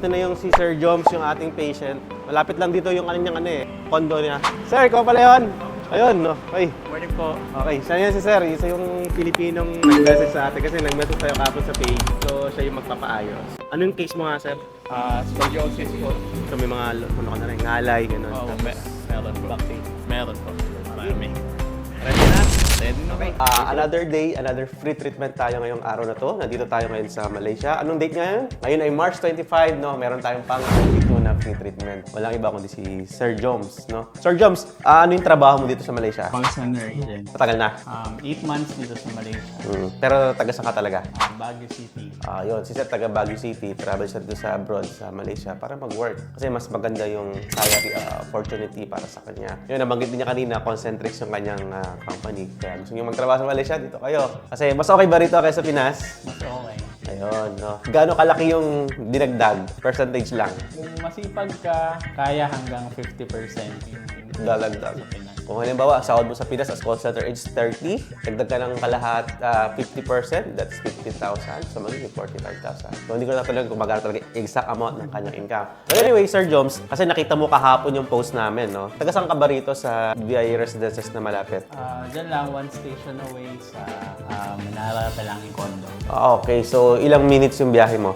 ito na yung si Sir Joms, yung ating patient. Malapit lang dito yung kanyang condo niya. Sir, ikaw pala yun. Ayun, no? Ay. Morning po. Okay, siya yan si Sir. Isa yung Pilipinong nag-message sa atin kasi nag-message tayo kapon sa page. So, siya yung magpapaayos. Ano yung case mo nga, Sir? Scoliosis po. So, may mga, ano ka na rin, ngalay, gano'n. Oh, meron po. Meron po. Marami. Ready na? Ready na. Okay. Another day, another free treatment tayo ngayong araw na to. Nandito tayo ngayon sa Malaysia. Anong date ngayon? Ngayon ay March 25, no? Meron tayong pang 22 na free treatment. Walang iba kundi si Sir Joms, no? Sir Joms, ano yung trabaho mo dito sa Malaysia? Call center agent. Matagal na? 8 months dito sa Malaysia. Pero taga saan ka talaga? Baguio City. Yun, si Sir taga Baguio City, travel siya dito sa abroad sa Malaysia para mag-work. Kasi mas maganda yung salary opportunity para sa kanya. Yun, nabanggit din niya kanina, Concentrix yung kanyang company. Kaya gusto niyo magtrabaho sa Malaysia, dito kayo. Kasi mas okay ba rito kaysa Pinas? Mas okay. Ayun, no? Gaano kalaki yung dinagdag? Percentage lang. Kung masipag ka, kaya hanggang 50%. Dalagdag. Kung halimbawa, sahod mo sa Pinas as call center age 30, dagdag ka ng kalahat 50%, that's 15,000. So, magiging 45,000. So, hindi ko na talaga kung magkano talaga exact amount ng kanyang income. But anyway, Sir Joms, kasi nakita mo kahapon yung post namin, no? Taga saan ka ba rito sa VIA Residences na malapit? Diyan lang, 1 station away sa Manala Pelangin Condo. Okay, so ilang minutes yung biyahe mo?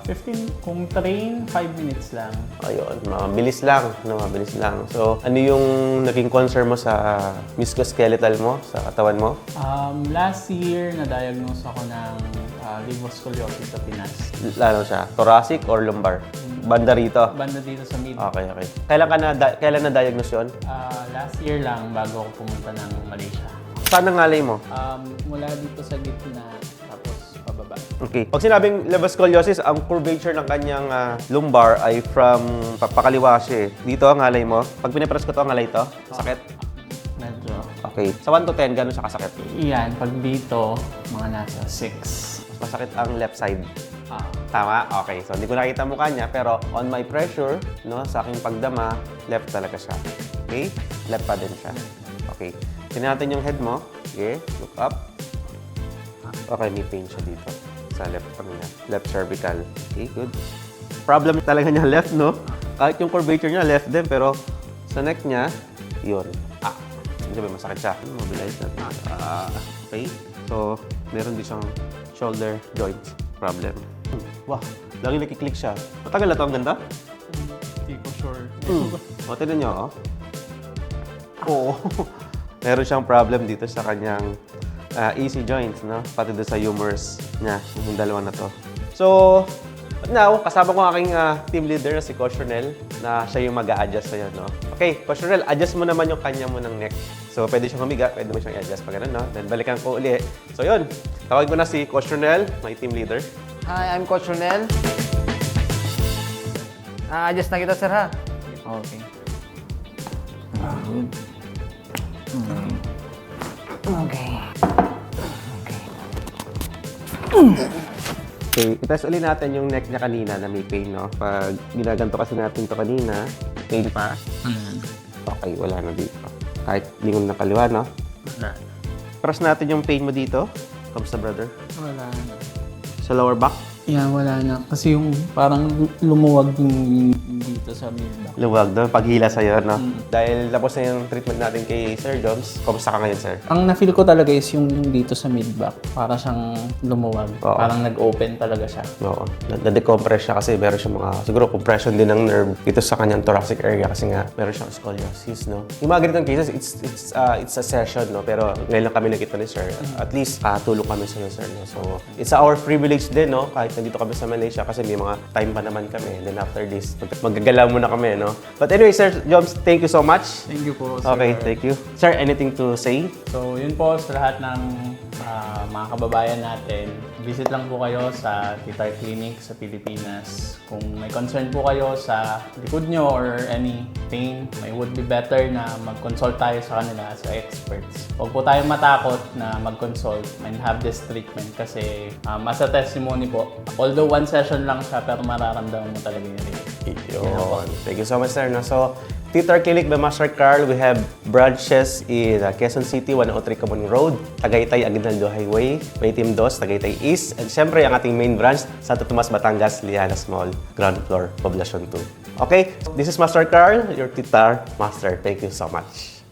15, kung train, 5 minutes lang. Ayun, mabilis lang, no? Mabilis lang. So, ano yung naging concern mo sa musculoskeletal mo, sa katawan mo? Last year, na-diagnose ako ng liposcoliosis sa Pinas. Lalo siya, thoracic or lumbar? Banda rito? Banda dito sa mid. Okay, okay. Kailan na-diagnose yun? Last year lang, bago ako pumunta ng Malaysia. Saan ang ngalay mo? Mula dito sa gitna, tapos pababa. Okay. Pag sinabing liposcoliosis, ang curvature ng kanyang lumbar ay from pakaliwa siya. Dito ang ngalay mo. Pag pinipress ko to, ang ngalay ito. Sakit? Medyo. Okay. Sa 1 to 10, gano'n siya kasakit? Iyan, pag dito, mga nasa 6. Mas masakit ang left side. Tama? Okay. So, hindi ko nakita mukha niya, pero on my pressure, no, sa aking pagdama, left talaga siya. Okay? Left pa din siya. Okay. Tingnan natin yung head mo. Okay. Look up. Okay, may pain siya dito. Sa left niya. Left cervical. Okay, good. Problem talaga niya left, no? Kahit yung curvature niya, left din, pero sa neck niya, yun. Hindi ba masakit siya? Mobilize natin. Okay. So, meron din siyang shoulder joint problem. Wow, lagi nakiklik siya. Matagal na ito, ang ganda? Hindi ko sure. O, tignan niyo, oh. Oo. Meron siyang problem dito sa kanyang AC joints, no? Pati doon sa humerus niya, yung dalawa na to. So, now, kasama ko ang aking team leader na si Coach Ronel, na siya yung mag-a-adjust sa'yo, no? Okay, Coach Ronel, adjust mo naman yung kanya mo ng neck. So, pwede siyang humiga, pwede mo siyang i-adjust pag ganun, no? Then, balikan ko uli. So, yun. Tawag ko na si Coach Ronel, my team leader. Hi, I'm Coach Ronel. Adjust na kita, sir, ha? Okay. Good. Okay. Okay, itest ulit natin yung neck niya kanina na may pain, no? Pag ginaganto kasi natin to kanina, pain pa. Okay, wala na dito. Kahit lingon na kaliwa, no? Wala. Press natin yung pain mo dito. Kamusta, brother? Wala na. Sa lower back? Yeah, wala na. Kasi yung parang lumuwag yung dito sa mid-back. Luwag, no? Paghila sa'yo, no? Dahil tapos na yung treatment natin kay Sir Joms, kamusta ka ngayon, sir? Ang na-feel ko talaga is yung dito sa mid-back. Para siyang lumuwag. Oo. Parang nag-open talaga siya. Oo. Na-decompress siya kasi meron siyang mga, siguro compression din ng nerve dito sa kanyang thoracic area kasi nga meron siyang scoliosis, no? Yung mga ganitong cases, it's a session, no? Pero ngayon lang kami nakita ni Sir. At least, tulong kami sa'yo, Sir, no? So, it's our privilege din, no? Kahit nandito kami sa Malaysia kasi may mga time pa naman kami. Then after this, magagalaw muna kami, no? But anyway, Sir Joms, thank you so much. Thank you po, sir. Okay, thank you. Sir, anything to say? So, yun po sa lahat ng mga kababayan natin. Visit lang po kayo sa Titar Clinic sa Pilipinas. Kung may concern po kayo sa likod nyo or anything, may would be better na mag-consult tayo sa kanila as experts. Huwag po tayong matakot na mag-consult and have this treatment kasi as a testimony po, although one session lang siya pero mararamdaman mo talaga yung relief. Yun. Thank you so much, sir. No? So, Titar Clinic by Master Carl, we have branches in Quezon City, 103 Cabon Road, Tagaytay, Aguinaldo Highway, Maytim 2, Tagaytay East, and syempre ang ating main branch, Santo Tomas, Batangas, Lianas Mall, ground floor, Poblacion 2. Okay, this is Master Carl, your Titar Master. Thank you so much.